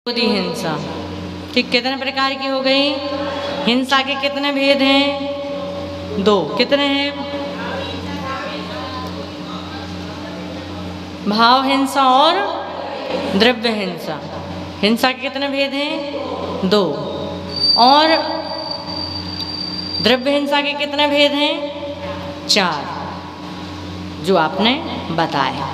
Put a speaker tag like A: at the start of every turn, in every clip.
A: विरोधी हिंसा। ठीक, कितने प्रकार की हो गई? हिंसा के कितने भेद हैं? 2। कितने हैं? भाव हिंसा और द्रव्य हिंसा। हिंसा के कितने भेद हैं? 2। और द्रव्य हिंसा के कितने भेद हैं? 4, जो आपने बताए।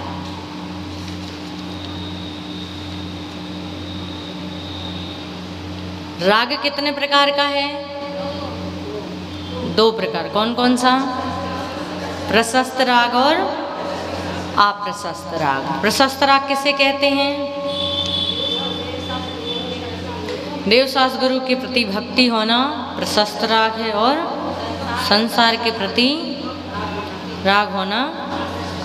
A: राग कितने प्रकार का है? 2 प्रकार। कौन कौन सा? प्रशस्त राग और अप्रशस्त राग। प्रशस्त राग किसे कहते हैं? देवदास गुरु के प्रति भक्ति होना प्रशस्त राग है, और संसार के प्रति राग होना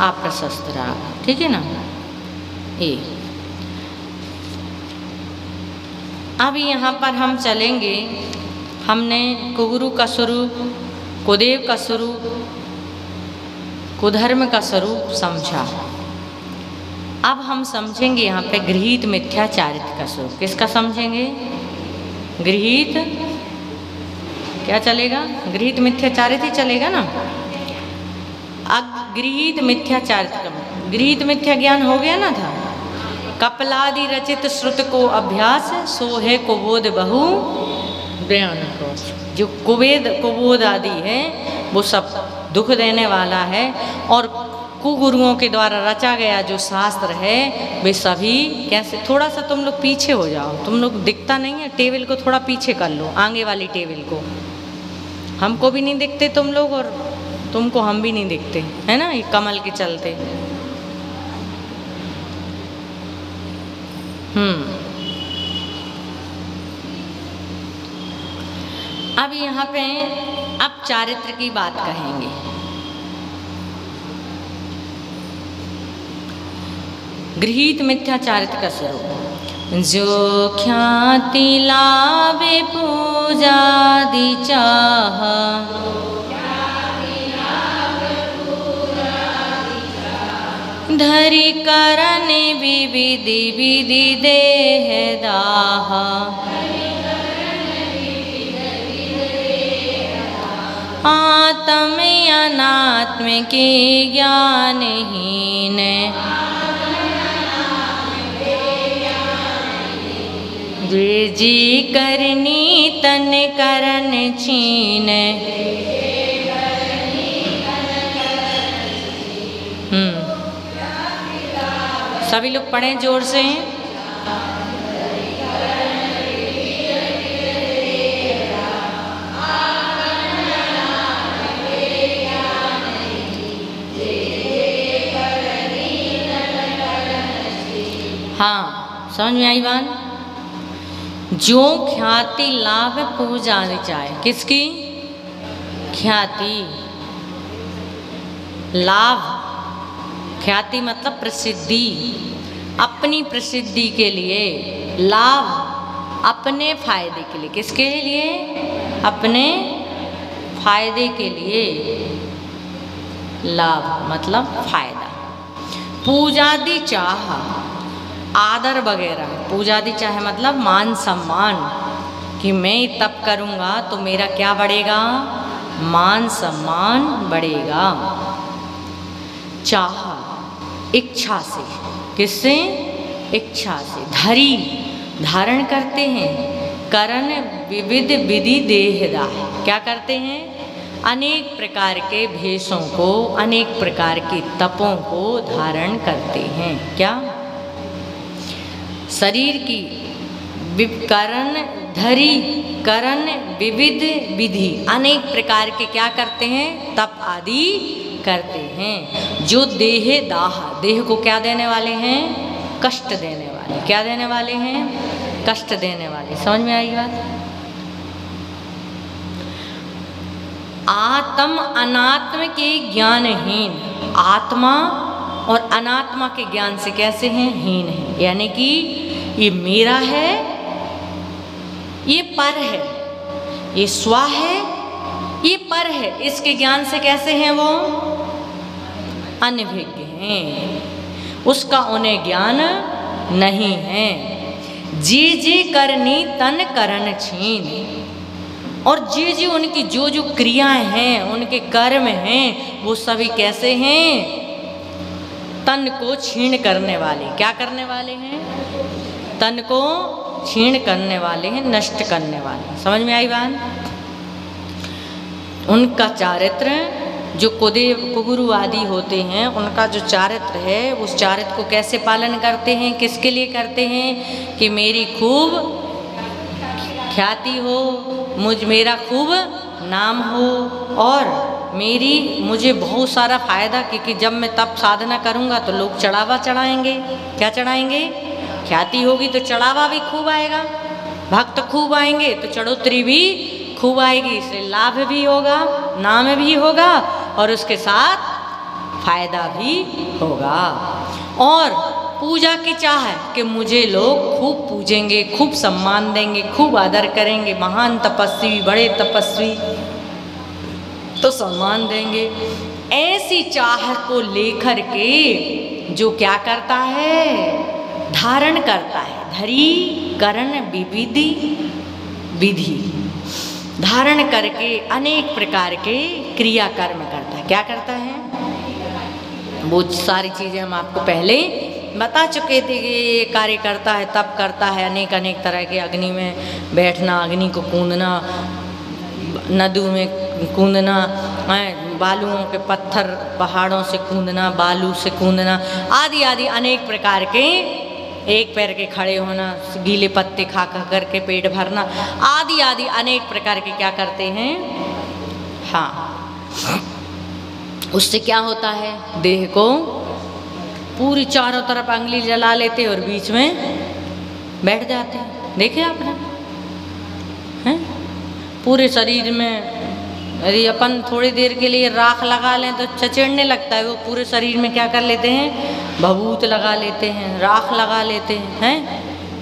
A: अप्रशस्त राग। ठीक है ना? ये अब यहाँ पर हम चलेंगे। हमने कुगुरु का स्वरूप, कुदेव का स्वरूप, कुधर्म का स्वरूप समझा। अब हम समझेंगे यहाँ पे गृहीत मिथ्याचारित्र का स्वरूप। किसका समझेंगे? गृहीत, क्या चलेगा? गृहीत मिथ्याचारित्र ही चलेगा ना। अब गृहीत मिथ्याचारित्र का, गृहीत मिथ्या ज्ञान हो गया ना था। कपलादि रचित श्रुत को अभ्यास, सो है कुबोध बहु ज्ञान को। जो कुबोध आदि है वो सब दुख देने वाला है, और कुगुरुओं के द्वारा रचा गया जो शास्त्र है वे सभी कैसे। थोड़ा सा तुम लोग पीछे हो जाओ, तुम लोग दिखता नहीं है, टेबल को थोड़ा पीछे कर लो, आगे वाली टेबल को। हमको भी नहीं दिखते तुम लोग, और तुमको हम भी नहीं दिखते, है ना, ये कमल के चलते। अब यहाँ पे अब चारित्र की बात कहेंगे। गृहीत मिथ्या चारित्र का स्वरूप। जो ख्याति लावे पूजादि चाह, धरि करन विविधि विधि देह दाह, आत्म अनात्म के ज्ञानहीन, जे जी करनी तन करन छीन। सभी लोग पढ़ें जोर से। हाँ, समझ में आई बात? जो ख्याति लाभ पूजा चाहे, किसकी? ख्याति लाभ। ख्याति मतलब प्रसिद्धि, अपनी प्रसिद्धि के लिए। लाभ अपने फायदे के लिए। किसके लिए? अपने फायदे के लिए। लाभ मतलब फायदा। पूजादि चाह, आदर वगैरह। पूजादि चाह मतलब मान सम्मान, कि मैं तप करूँगा तो मेरा क्या बढ़ेगा? मान सम्मान बढ़ेगा। चाह इच्छा से। किससे? इच्छा से। धरी धारण करते हैं। करण विविध विधि देहदा, क्या करते हैं? अनेक प्रकार के भेषों को, अनेक प्रकार के तपों को धारण करते हैं। क्या? शरीर की करण धरी, करण विविध विधि, अनेक प्रकार के क्या करते हैं? तप आदि करते हैं। जो देह दाह, देह को क्या देने वाले हैं? कष्ट देने वाले। क्या देने वाले हैं? कष्ट देने वाले। समझ में आई बात? आत्म अनात्म के ज्ञानहीन। आत्मा और अनात्मा के ज्ञान से कैसे हैं? हीन है। यानी कि ये मेरा है, ये पर है, ये स्व है, ये पर है, इसके ज्ञान से कैसे हैं? वो अनभिज्ञ हैं, उसका उन्हें ज्ञान नहीं है। जे जे करनी तन करन छीन, और जे जे उनकी जो जो क्रियाएं हैं, उनके कर्म हैं, वो सभी कैसे हैं? तन को छीण करने वाले। क्या करने वाले हैं? तन को छीण करने वाले हैं, नष्ट करने वाले। समझ में आई बात? उनका चारित्र, जो कुगुरु आदि होते हैं, उनका जो चारित्र है, उस चारित्र को कैसे पालन करते हैं? किसके लिए करते हैं? कि मेरी खूब ख्याति हो, मेरा खूब नाम हो, और मुझे बहुत सारा फायदा, क्योंकि जब मैं तप साधना करूँगा तो लोग चढ़ावा चढ़ाएंगे। क्या चढ़ाएंगे? ख्याति होगी तो चढ़ावा भी खूब आएगा, भक्त खूब आएंगे तो चढ़ोतरी भी खूब आएगी, इसलिए लाभ भी होगा, नाम भी होगा, और उसके साथ फायदा भी होगा। और पूजा की चाह है कि मुझे लोग खूब पूजेंगे, खूब सम्मान देंगे, खूब आदर करेंगे, महान तपस्वी, बड़े तपस्वी, तो सम्मान देंगे। ऐसी चाह को लेकर के जो क्या करता है? धारण करता है। धरी करण विविधि विधि, धारण करके अनेक प्रकार के क्रिया कर्म करता है। क्या करता है? वो सारी चीज़ें हम आपको पहले बता चुके थे कि ये कार्य करता है, तप करता है, अनेक अनेक तरह के, अग्नि में बैठना, अग्नि को कूदना, नदी में कूदना, बालुओं के पत्थर पहाड़ों से कूदना, बालू से कूदना, आदि आदि अनेक प्रकार के, एक पैर के खड़े होना, गीले पत्ते खा खा करके पेट भरना, आदि आदि अनेक प्रकार के क्या करते हैं? हाँ, उससे क्या होता है? देह को पूरी चारों तरफ अंगुली जला लेते और बीच में बैठ जाते हैं। देखे आपने? हैं? पूरे शरीर में यदि अपन थोड़ी देर के लिए राख लगा लें तो चचेड़ने लगता है, वो पूरे शरीर में क्या कर लेते हैं? भभूत लगा लेते हैं, राख लगा लेते हैं,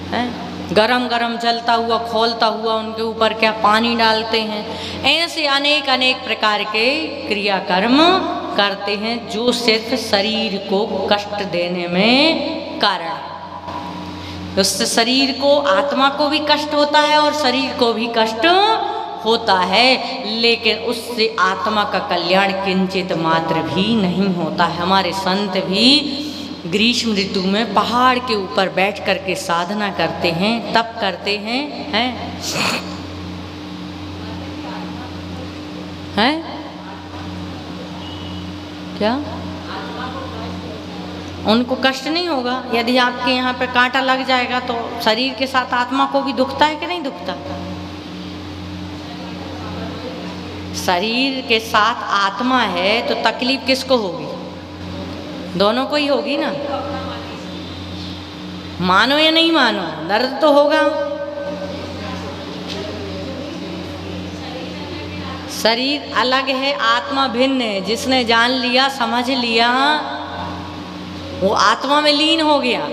A: हैं? गरम गरम जलता हुआ, खौलता हुआ उनके ऊपर क्या पानी डालते हैं। ऐसे अनेक अनेक प्रकार के क्रियाकर्म करते हैं जो सिर्फ शरीर को कष्ट देने में कारण। उससे शरीर को, आत्मा को भी कष्ट होता है और शरीर को भी कष्ट होता है, लेकिन उससे आत्मा का कल्याण किंचित मात्र भी नहीं होता है। हमारे संत भी ग्रीष्म ऋतु में पहाड़ के ऊपर बैठ कर के साधना करते हैं, तप करते हैं, हैं? क्या? उनको कष्ट नहीं होगा? यदि आपके यहाँ पे कांटा लग जाएगा तो शरीर के साथ आत्मा को भी दुखता है कि नहीं दुखता? शरीर के साथ आत्मा है तो तकलीफ किसको होगी? दोनों को ही होगी ना। मानो या नहीं मानो, दर्द तो होगा। शरीर अलग है, आत्मा भिन्न है। जिसने जान लिया, समझ लिया, वो आत्मा में लीन हो गया,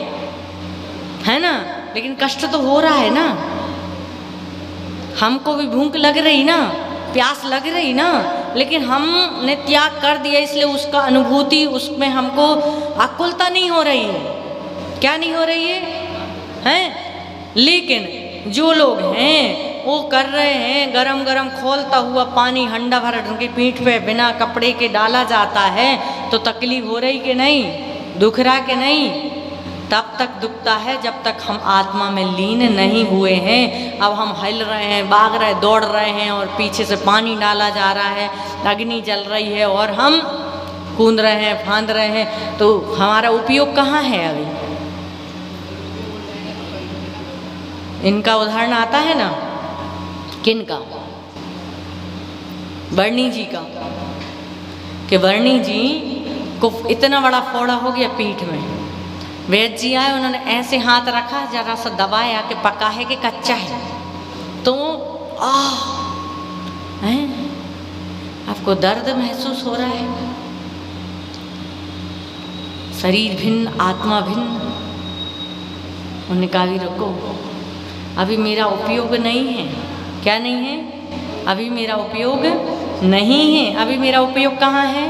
A: है ना। लेकिन कष्ट तो हो रहा है ना, हमको भी भूख लग रही ना, प्यास लग रही ना, लेकिन हमने त्याग कर दिया, इसलिए उसका अनुभूति, उसमें हमको आकुलता नहीं हो रही है। क्या नहीं हो रही है? हैं? लेकिन जो लोग हैं वो कर रहे हैं, गरम गरम खौलता हुआ पानी हंडा भर उनके पीठ पे बिना कपड़े के डाला जाता है तो तकलीफ हो रही कि नहीं? दुख रहा कि नहीं? तब तक दुखता है जब तक हम आत्मा में लीन नहीं हुए हैं। अब हम हिल रहे हैं, भाग रहे, दौड़ रहे हैं और पीछे से पानी डाला जा रहा है, अग्नि जल रही है और हम कूद रहे हैं, फांद रहे हैं, तो हमारा उपयोग कहाँ है? अभी इनका उदाहरण आता है ना, किनका? वर्णी जी का, कि वर्णी जी को इतना बड़ा फोड़ा हो गया पीठ में। वैद्य जी आए, उन्होंने ऐसे हाथ रखा, जरा सा दबाया कि पका है कि कच्चा है, तो हैं? आपको दर्द महसूस हो रहा है। शरीर भिन्न, आत्मा भिन्न। उन्होंने कहा भी रुको, अभी मेरा उपयोग नहीं है। क्या नहीं है? अभी मेरा उपयोग नहीं है। अभी मेरा उपयोग कहाँ है?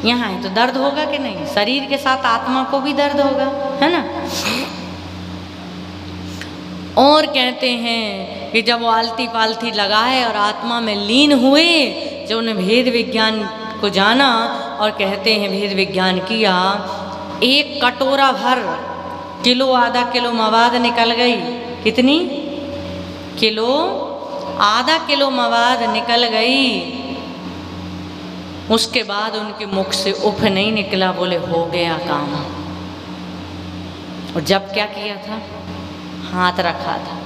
A: यहाँ है। तो दर्द होगा कि नहीं? शरीर के साथ आत्मा को भी दर्द होगा, है ना। और कहते हैं कि जब वो आलती पालती लगाए और आत्मा में लीन हुए, जो उन्हें भेद विज्ञान को जाना और कहते हैं भेद विज्ञान किया, एक कटोरा भर किलो आधा किलो मवाद निकल गई। कितनी किलो? आधा किलो मवाद निकल गई। उसके बाद उनके मुख से उफ नहीं निकला, बोले हो गया काम। और जब क्या किया था? हाथ रखा था।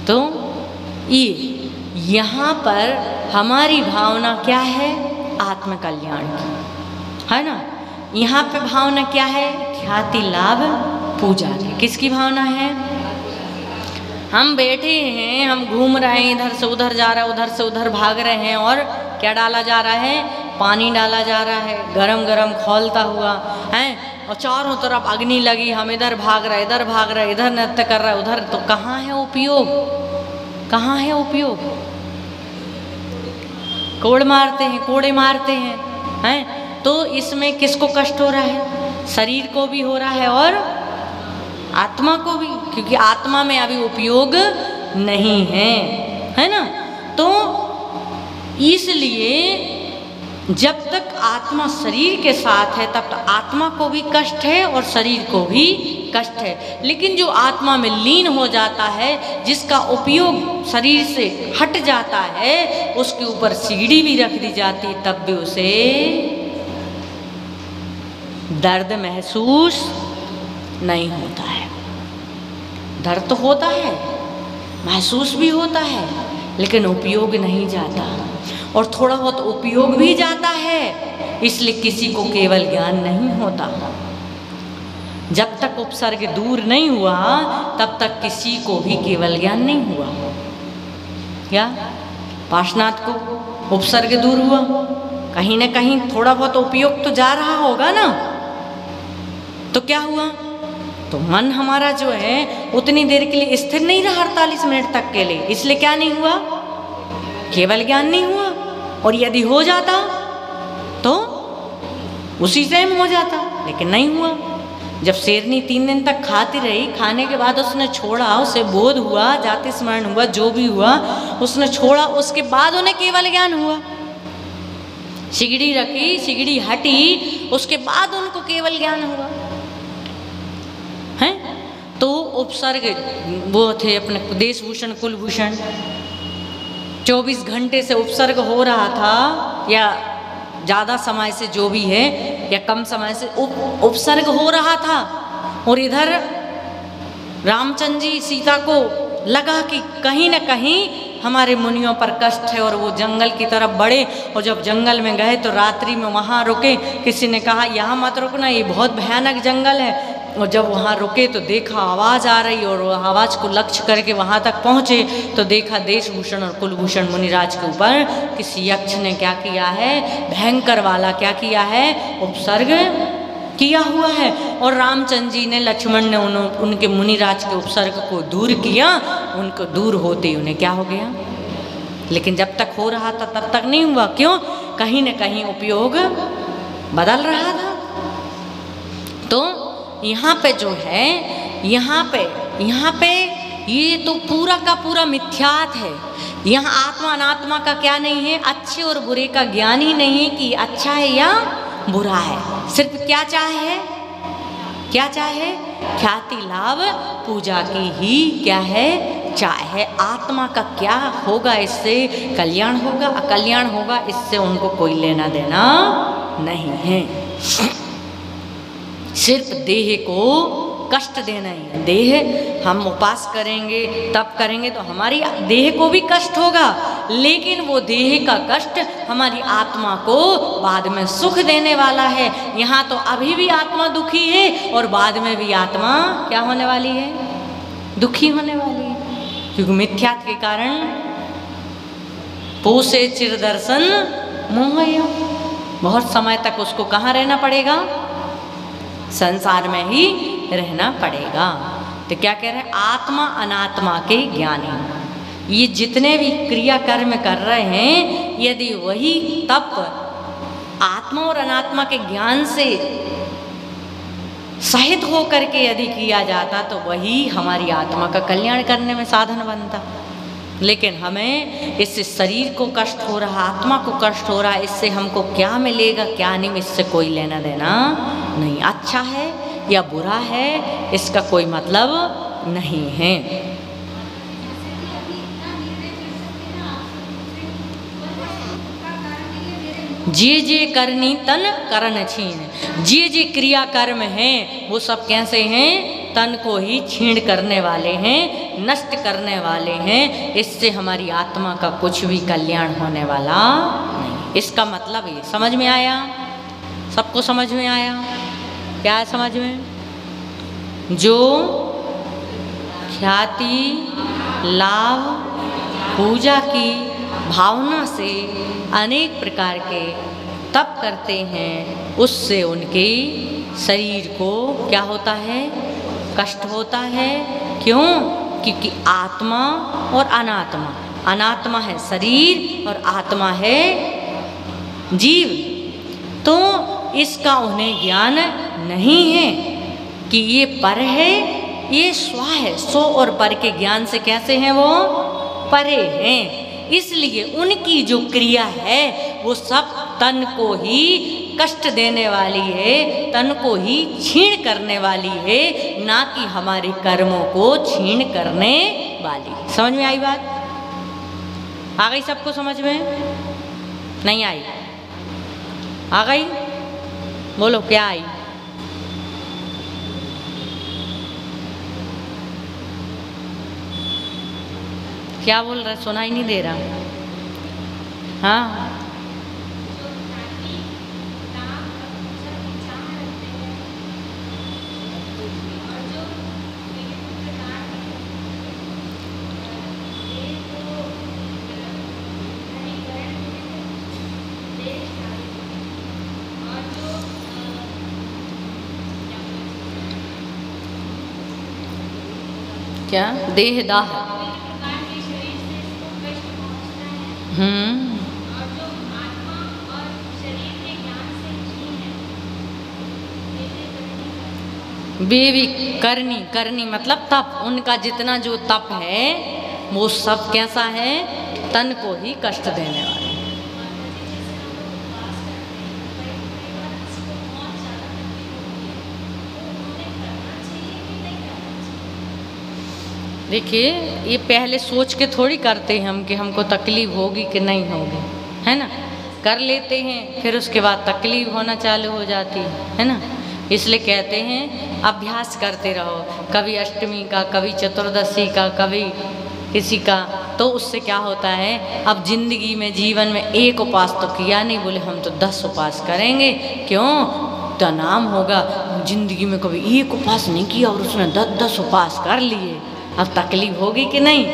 A: तो ये यहाँ पर हमारी भावना क्या है? आत्म कल्याण की, है ना। यहाँ पे भावना क्या है? ख्याति लाभ पूजा की। किसकी भावना है? हम बैठे हैं, हम घूम रहे हैं, इधर से उधर जा रहा है, उधर से उधर भाग रहे हैं, और क्या डाला जा रहा है? पानी डाला जा रहा है, गरम गरम खौलता हुआ है, और चारों तरफ अग्नि लगी, हम इधर भाग रहे, इधर भाग रहे, इधर नृत्य कर रहा है, उधर। तो कहाँ है उपयोग? कहाँ है उपयोग? कोड़ मारते हैं, कोड़े मारते हैं। तो इसमें किसको कष्ट हो रहा है? शरीर को भी हो रहा है और आत्मा को भी, क्योंकि आत्मा में अभी उपयोग नहीं है ना। तो इसलिए जब तक आत्मा शरीर के साथ है तब तक आत्मा को भी कष्ट है और शरीर को भी कष्ट है। लेकिन जो आत्मा में लीन हो जाता है, जिसका उपयोग शरीर से हट जाता है, उसके ऊपर सीढ़ी भी रख दी जाती, तब भी उसे दर्द महसूस नहीं होता है। दर्द तो होता है, महसूस भी होता है, लेकिन उपयोग नहीं जाता। और थोड़ा बहुत उपयोग भी जाता है, इसलिए किसी को केवल ज्ञान नहीं होता। जब तक उपसर्ग दूर नहीं हुआ तब तक किसी को भी केवल ज्ञान नहीं हुआ। क्या पार्श्वनाथ को उपसर्ग दूर हुआ? कहीं ना कहीं थोड़ा बहुत उपयोग तो जा रहा होगा ना। तो क्या हुआ? तो मन हमारा जो है उतनी देर के लिए स्थिर नहीं रहा, 48 मिनट तक के लिए, इसलिए क्या नहीं हुआ? केवल ज्ञान नहीं हुआ। और यदि हो जाता तो उसी टाइम हो जाता, लेकिन नहीं हुआ। जब शेरनी 3 दिन तक खाती रही, खाने के बाद उसने छोड़ा, उसे बोध हुआ, जाति स्मरण हुआ, जो भी हुआ उसने छोड़ा, उसके बाद उन्हें केवल ज्ञान हुआ। सिगड़ी रखी, सिगड़ी हटी, उसके बाद उनको केवल ज्ञान हुआ है। तो उपसर्ग वो थे अपने देशभूषण कुलभूषण, 24 घंटे से उपसर्ग हो रहा था, या ज़्यादा समय से जो भी है, या कम समय से उपसर्ग हो रहा था। और इधर रामचंद्र जी सीता को लगा कि कहीं न कहीं हमारे मुनियों पर कष्ट है, और वो जंगल की तरफ बढ़े। और जब जंगल में गए तो रात्रि में वहाँ रुके। किसी ने कहा यहाँ मत रुकना, ये बहुत भयानक जंगल है। और जब वहाँ रुके तो देखा आवाज़ आ रही, और आवाज़ को लक्ष्य करके वहाँ तक पहुँचे तो देखा देशभूषण और कुलभूषण मुनिराज के ऊपर किसी यक्ष ने क्या किया है? भयंकर वाला क्या किया है? उपसर्ग किया हुआ है। और रामचंद्र जी ने, लक्ष्मण ने उनके मुनिराज के उपसर्ग को दूर किया। उनको दूर होते ही उन्हें क्या हो गया? लेकिन जब तक हो रहा था तब तक नहीं हुआ। क्यों? कहीं न कहीं उपयोग बदल रहा था। तो यहाँ पे जो है, यहाँ पे ये तो पूरा का पूरा मिथ्यात है। यहाँ आत्मा अनात्मा का क्या नहीं है? अच्छे और बुरे का ज्ञान ही नहीं है कि अच्छा है या बुरा है। सिर्फ क्या चाहे? क्या चाहे? ख्याति लाभ पूजा की ही क्या है? चाहे। आत्मा का क्या होगा इससे? कल्याण होगा, अकल्याण होगा, इससे उनको कोई लेना देना नहीं है। सिर्फ देह को कष्ट देना ही है। देह हम उपास करेंगे, तप करेंगे तो हमारी देह को भी कष्ट होगा, लेकिन वो देह का कष्ट हमारी आत्मा को बाद में सुख देने वाला है। यहाँ तो अभी भी आत्मा दुखी है, और बाद में भी आत्मा क्या होने वाली है? दुखी होने वाली है। क्योंकि मिथ्यात के कारण पोसे चिर दर्शन मोहय, बहुत समय तक उसको कहाँ रहना पड़ेगा? संसार में ही रहना पड़ेगा। तो क्या कह रहे हैं? आत्मा अनात्मा के ज्ञानी। ये जितने भी क्रिया कर्म कर रहे हैं, यदि वही तप आत्मा और अनात्मा के ज्ञान से सहित होकर के यदि किया जाता तो वही हमारी आत्मा का कल्याण करने में साधन बनता। लेकिन हमें इससे शरीर को कष्ट हो रहा, आत्मा को कष्ट हो रहा, इससे हमको क्या मिलेगा क्या नहीं, इससे कोई लेना देना नहीं। अच्छा है या बुरा है इसका कोई मतलब नहीं है। जे जे करनी तन करन छीन, जे जे क्रिया कर्म हैं वो सब कैसे हैं, तन को ही छीण करने वाले हैं, नष्ट करने वाले हैं। इससे हमारी आत्मा का कुछ भी कल्याण होने वाला नहीं। इसका मतलब ये समझ में आया? सबको समझ में आया? क्या है समझ में? जो ख्याति लाभ पूजा की भावना से अनेक प्रकार के तप करते हैं, उससे उनके शरीर को क्या होता है, कष्ट होता है। क्यों? क्योंकि आत्मा और अनात्मा, अनात्मा है शरीर और आत्मा है जीव, तो इसका उन्हें ज्ञान नहीं है कि ये पर है ये स्व है। स्व और पर के ज्ञान से कैसे हैं वो, परे हैं। इसलिए उनकी जो क्रिया है वो सब तन को ही कष्ट देने वाली है, तन को ही छीण करने वाली है, ना कि हमारे कर्मों को छीण करने वाली। समझ में आई बात? आ गई सबको समझ में? नहीं आई? आ गई? बोलो क्या आई? क्या बोल रहे, सुनाई नहीं दे रहा? हाँ क्या देहदाह, वे भी करनी, करनी मतलब तप, उनका जितना जो तप है वो सब कैसा है, तन को ही कष्ट देने वाला। देखिए ये पहले सोच के थोड़ी करते हैं हम कि हमको तकलीफ होगी कि नहीं होगी, है ना। कर लेते हैं फिर उसके बाद तकलीफ होना चालू हो जाती है ना। इसलिए कहते हैं अभ्यास करते रहो, कभी अष्टमी का, कभी चतुर्दशी का, कभी किसी का, तो उससे क्या होता है, अब जिंदगी में जीवन में एक उपवास तो किया नहीं, बोले हम तो 10 उपवास करेंगे। क्यों? तो नाम होगा जिंदगी में कभी एक उपवास नहीं किया और उसने 10 उपवास कर लिए, अब तकलीफ होगी कि नहीं।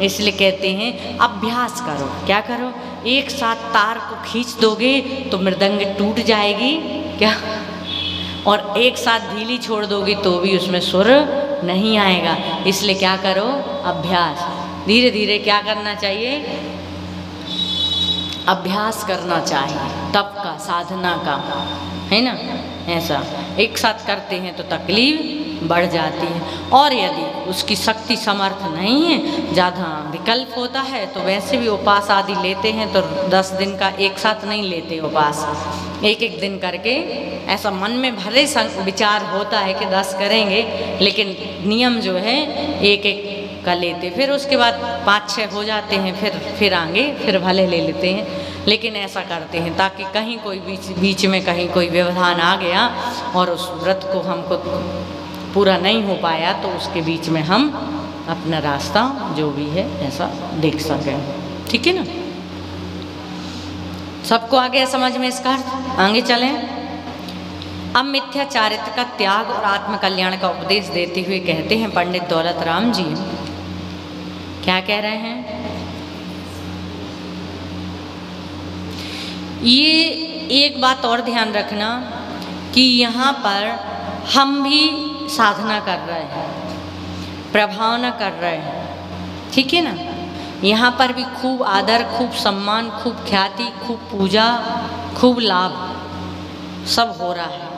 A: इसलिए कहते हैं अभ्यास करो। क्या करो? एक साथ तार को खींच दोगे तो मृदंग टूट जाएगी क्या, और एक साथ ढीली छोड़ दोगे तो भी उसमें सुर नहीं आएगा। इसलिए क्या करो? अभ्यास। धीरे धीरे क्या करना चाहिए? अभ्यास करना चाहिए, तप का, साधना का, है ना। ऐसा एक साथ करते हैं तो तकलीफ बढ़ जाती है। और यदि उसकी शक्ति समर्थ नहीं है, ज़्यादा विकल्प होता है, तो वैसे भी उपवास आदि लेते हैं तो 10 दिन का एक साथ नहीं लेते उपवास, एक एक दिन करके। ऐसा मन में भले विचार होता है कि 10 करेंगे, लेकिन नियम जो है एक एक का लेते, फिर उसके बाद 5-6 हो जाते हैं, फिर आगे फिर भले ले लेते हैं, लेकिन ऐसा करते हैं ताकि कहीं कोई बीच में कहीं कोई व्यवधान आ गया और उस व्रत को हमको पूरा नहीं हो पाया तो उसके बीच में हम अपना रास्ता जो भी है ऐसा देख सकें। ठीक है ना। सबको आ गया समझ में इसका अर्थ? आगे चलें। अब मिथ्याचारित्र का त्याग और आत्म कल्याण का उपदेश देते हुए कहते हैं पंडित दौलत राम जी, क्या कह रहे हैं? ये एक बात और ध्यान रखना कि यहाँ पर हम भी साधना कर रहे हैं, प्रभावना कर रहे हैं, ठीक है ना। यहाँ पर भी खूब आदर, खूब सम्मान, खूब ख्याति, खूब पूजा, खूब लाभ सब हो रहा है,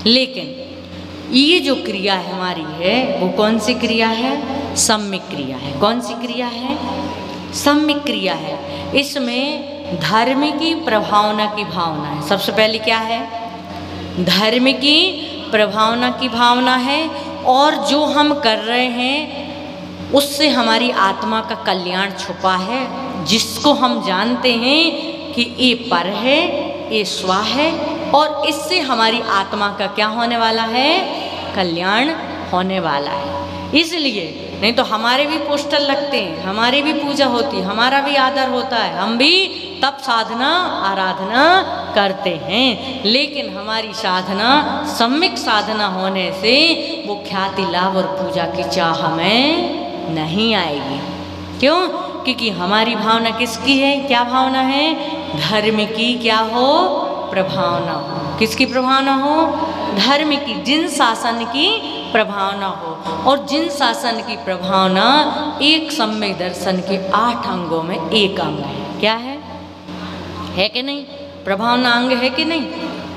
A: लेकिन ये जो क्रिया हमारी है वो कौन सी क्रिया है? सम्मिक क्रिया है। कौन सी क्रिया है? सम्मिक क्रिया है। इसमें धर्म की प्रभावना की भावना है। सबसे पहले क्या है? धर्म की प्रभावना की भावना है, और जो हम कर रहे हैं उससे हमारी आत्मा का कल्याण छुपा है, जिसको हम जानते हैं कि ये पर है, ये स्व है, और इससे हमारी आत्मा का क्या होने वाला है? कल्याण होने वाला है। इसलिए नहीं तो हमारे भी पोस्टर लगते हैं, हमारी भी पूजा होती है, हमारा भी आदर होता है, हम भी तब साधना आराधना करते हैं, लेकिन हमारी साधना सम्यक साधना होने से वो ख्याति लाभ और पूजा की चाह हमें नहीं आएगी। क्यों? क्योंकि हमारी भावना किसकी है? क्या भावना है? धर्म की क्या हो? प्रभावना हो। किसकी प्रभावना हो? धर्म की, जिन शासन की प्रभावना हो। और जिन शासन की प्रभावना एक सम्यक दर्शन के 8 अंगों में एक अंग है। क्या है कि नहीं? प्रभावना अंग है कि नहीं?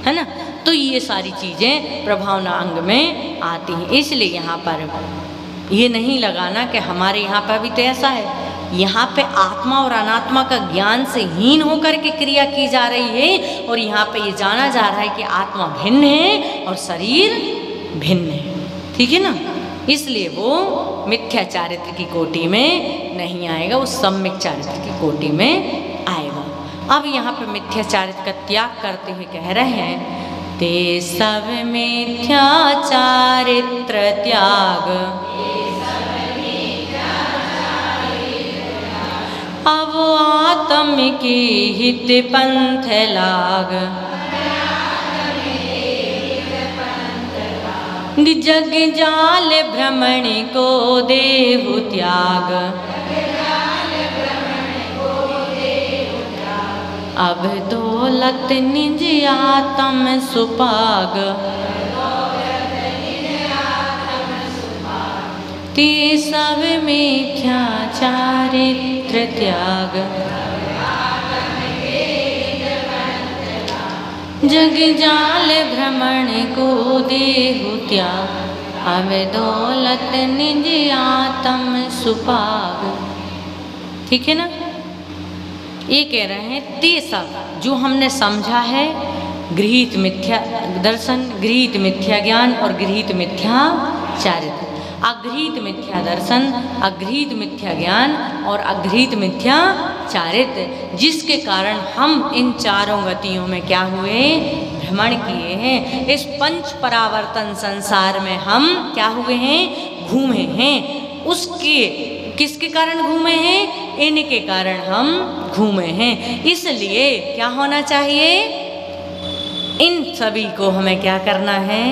A: है ना? तो ये सारी चीज़ें प्रभावना अंग में आती हैं। इसलिए यहाँ पर ये नहीं लगाना कि हमारे यहाँ पर भी तो ऐसा है। यहाँ पे आत्मा और अनात्मा का ज्ञान से हीन होकर के क्रिया की जा रही है, और यहाँ पे ये जाना जा रहा है कि आत्मा भिन्न है और शरीर भिन्न है। ठीक है ना? इसलिए वो मिथ्या चारित्र की कोटि में नहीं आएगा, वो सम्यक चारित्र की कोटि में आएगा। अब यहाँ पे मिथ्या चारित्र का त्याग करते हुए कह रहे हैं, ते सब मिथ्या चारित्र त्याग, अब आत्म के हित पंथ लाग, जग जाल भ्रमण को देहु त्याग, अब दौलत निज आत्म सुपाग, ते सब मिथ्या चारित्र त्याग, जग जाल भ्रमण को देहु त्याग, अब दौलत निज आत्म सुपाग। ठीक है ना? ये कह रहे हैं ते सब जो हमने समझा है, गृहीत मिथ्या दर्शन, गृहीत मिथ्या ज्ञान और गृहीत मिथ्या चारित्र। अगृहीत मिथ्या दर्शन, अगृहीत मिथ्या ज्ञान और अगृहीत मिथ्या चारित्र, जिसके कारण हम इन चारों गतियों में क्या हुए? भ्रमण किए हैं। इस पंच परावर्तन संसार में हम क्या हुए हैं? घूमे हैं। उसके किसके कारण घूमे हैं? इनके कारण हम घूमे हैं। इसलिए क्या होना चाहिए? इन सभी को हमें क्या करना है?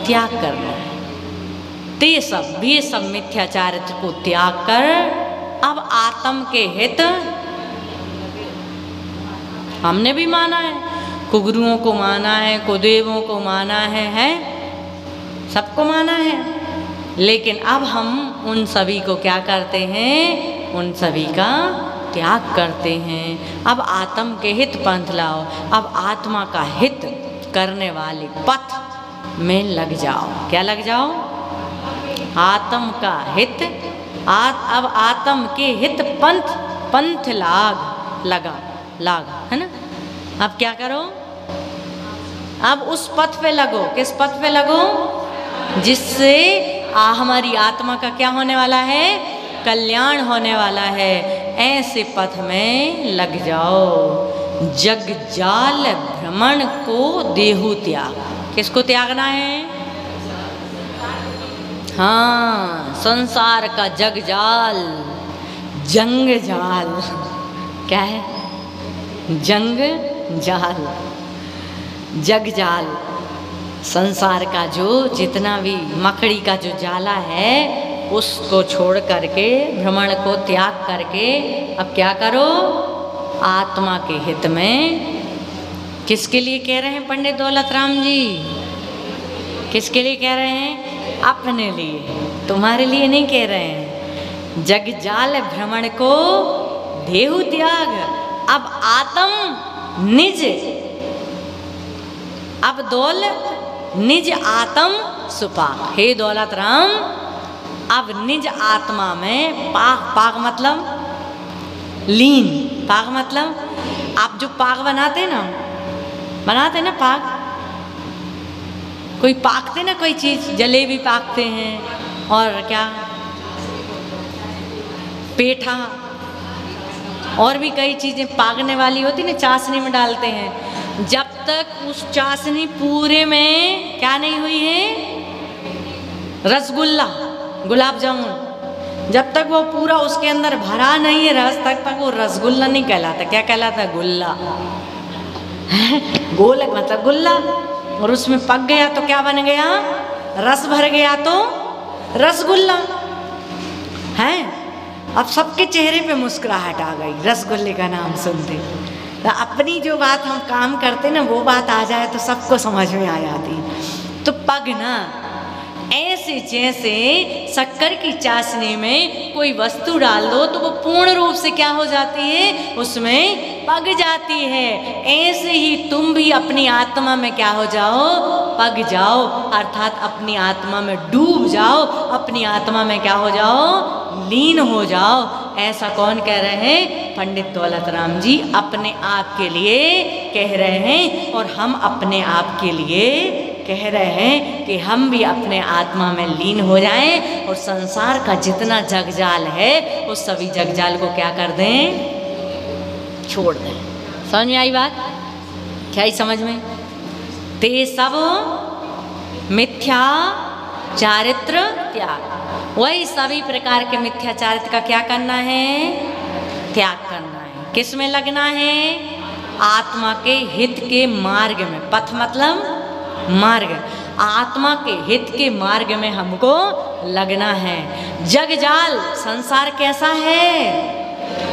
A: त्याग करना है। ते सब भी सब मिथ्या चारित्र को त्याग कर अब आत्म के हित हमने भी माना है, कुगुरुओं को माना है, कुदेवों को माना है, सबको माना है, लेकिन अब हम उन सभी को क्या करते हैं? उन सभी का त्याग करते हैं। अब आत्म के हित पंथ लाओ, अब आत्मा का हित करने वाले पथ में लग जाओ। क्या लग जाओ? आत्म का हित, अब आत्म के हित पंथ लाग, है ना? अब क्या करो? अब उस पथ पे लगो। किस पथ पे लगो? जिससे हमारी आत्मा का क्या होने वाला है? कल्याण होने वाला है। ऐसे पथ में लग जाओ। जग जाल भ्रमण को देहु त्याग। किसको त्यागना है? हाँ, संसार का जग जाल, जंग जाल। क्या है? जंग जाल, जग जाल। संसार का जो जितना भी मकड़ी का जो जाला है, उसको छोड़ करके, भ्रमण को त्याग करके अब क्या करो? आत्मा के हित में। किसके लिए कह रहे हैं पंडित दौलत राम जी? किसके लिए कह रहे हैं? अपने लिए, तुम्हारे लिए नहीं कह रहे हैं। जग जाल भ्रमण को देहु त्याग, अब आत्म निज, अब दौलत निज आत्म सुपाक। हे दौलत राम, अब निज आत्मा में पाक, पाक मतलब लीन, पाक मतलब आप जो पाक बनाते ना पाक, कोई पाकते ना कोई चीज, जलेबी पाकते हैं और क्या पेठा और भी कई चीजें पाकने वाली होती ना, चाशनी में डालते हैं। जब तक उस चाशनी पूरे में क्या नहीं हुई है, रसगुल्ला, गुलाब जामुन, जब तक वो पूरा उसके अंदर भरा नहीं है रस, तक वो रसगुल्ला नहीं कहलाता। क्या कहलाता? गुल्ला। गोल मतलब गुल्ला, और उसमें पक गया तो क्या बन गया? रस भर गया तो रसगुल्ला है। अब सबके चेहरे पे मुस्कुराहट आ गई रसगुल्ले का नाम सुनते। तो अपनी जो बात हम काम करते ना, वो बात आ जाए तो सबको समझ में आ जाती। तो पग ना ऐसे जैसे शक्कर की चाशनी में कोई वस्तु डाल दो तो वो पूर्ण रूप से क्या हो जाती है, उसमें पग जाती है। ऐसे ही तुम भी अपनी आत्मा में क्या हो जाओ, पग जाओ, अर्थात अपनी आत्मा में डूब जाओ, अपनी आत्मा में क्या हो जाओ, लीन हो जाओ। ऐसा कौन कह रहे हैं? पंडित दौलत राम जी अपने आप के लिए कह रहे हैं, और हम अपने आप के लिए कह रहे हैं कि हम भी अपने आत्मा में लीन हो जाएं और संसार का जितना जगजाल है उस सभी जगजाल को क्या कर दें, छोड़ दें। समझ में आई बात? क्या ही समझ में? ते सब मिथ्या चारित्र त्याग, वही सभी प्रकार के मिथ्या चारित्र का क्या करना है, त्याग करना है। किस में लगना है? आत्मा के हित के मार्ग में। पथ मतलब मार्ग, आत्मा के हित के मार्ग में हमको लगना है। जगजाल संसार कैसा है?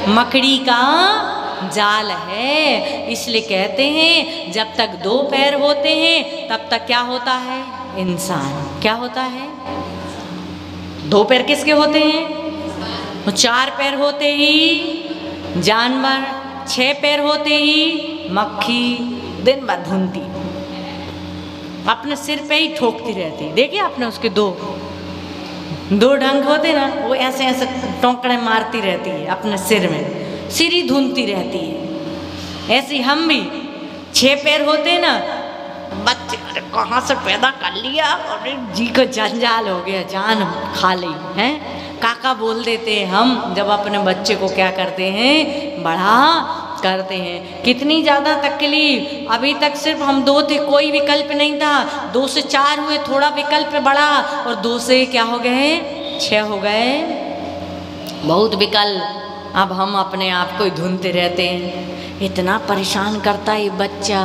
A: मकड़ी का जाल है। इसलिए कहते हैं जब तक दो पैर होते हैं तब तक क्या होता है, इंसान। क्या होता है? दो पैर किसके होते हैं? चार पैर होते ही जानवर, छह पैर होते ही मक्खी दिन भर घूमती, अपने सिर पे ही ठोकती रहती। देखिए आपने उसके दो ढंग होते ना, वो ऐसे ऐसे टोंकड़े मारती रहती है अपने सिर में, सिर ही धुनती रहती है। ऐसे हम भी छह पैर होते ना, बच्चे अरे कहाँ से पैदा कर लिया और जी को जंजाल हो गया, जान खा ली है। काका बोल देते हैं हम जब अपने बच्चे को क्या करते हैं, बड़ा करते हैं। कितनी ज़्यादा तकलीफ, अभी तक सिर्फ हम दो थे, कोई विकल्प नहीं था, 2 से 4 हुए, थोड़ा विकल्प बढ़ा, और 2 से क्या हो गए, 6 हो गए, बहुत विकल्प। अब हम अपने आप को ही ढूंढते रहते हैं। इतना परेशान करता है बच्चा,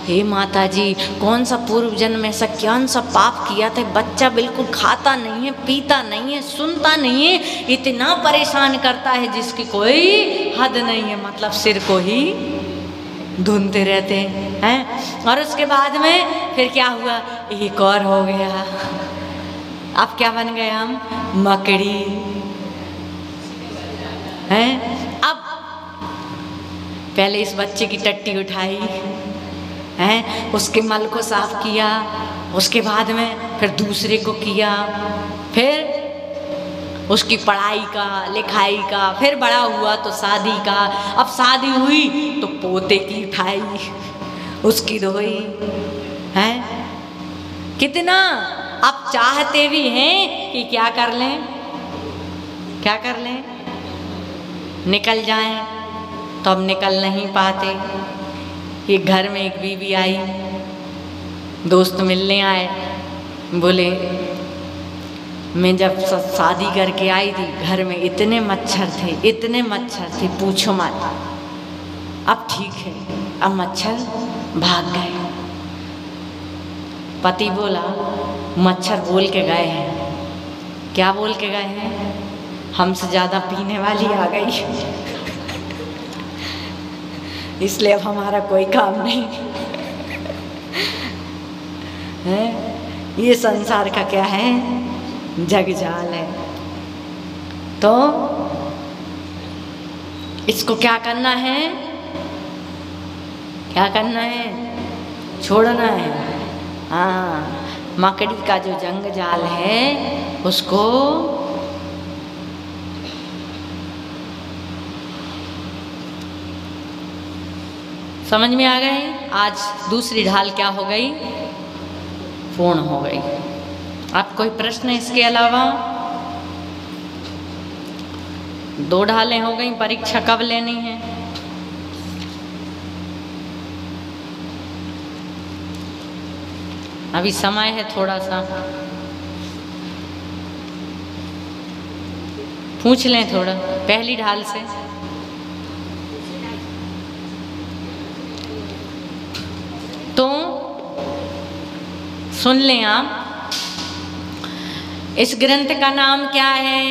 A: हे माता जी कौन सा पूर्व जन्म में ऐसा कौन सा पाप किया था, बच्चा बिल्कुल खाता नहीं है, पीता नहीं है, सुनता नहीं है, इतना परेशान करता है जिसकी कोई हद नहीं है। मतलब सिर को ही ढूंढते रहते हैं। और उसके बाद में फिर क्या हुआ, एक और हो गया। अब क्या बन गए हम, मकड़ी हैं। अब पहले इस बच्चे की टट्टी उठाई हैं, उसके मल को साफ किया, उसके बाद में फिर दूसरे को किया, फिर उसकी पढ़ाई का, लिखाई का, फिर बड़ा हुआ तो शादी का, अब शादी हुई तो पोते की उठाई, उसकी धोई हैं। कितना अब चाहते भी हैं कि क्या कर लें, क्या कर लें, निकल जाएं, तो अब निकल नहीं पाते। ये घर में एक बीवी आई, दोस्त मिलने आए, बोले मैं जब शादी करके आई थी घर में इतने मच्छर थे पूछो मत, अब ठीक है, अब मच्छर भाग गए। पति बोला मच्छर बोल के गए हैं। क्या बोल के गए हैं, हमसे ज़्यादा पीने वाली आ गई इसलिए अब हमारा कोई काम नहीं है। ये संसार का क्या है, जगजाल है। तो इसको क्या करना है, क्या करना है, छोड़ना है। हाँ, मकड़ी का जो जंग जाल है उसको समझ में आ गए। आज दूसरी ढाल क्या हो गई? पूर्ण हो गई। आप कोई प्रश्न इसके अलावा? 2 ढालें हो गई। परीक्षा कब लेनी है? अभी समय है थोड़ा सा, पूछ लें थोड़ा पहली ढाल से। तो सुन लें आप, इस ग्रंथ का नाम क्या है?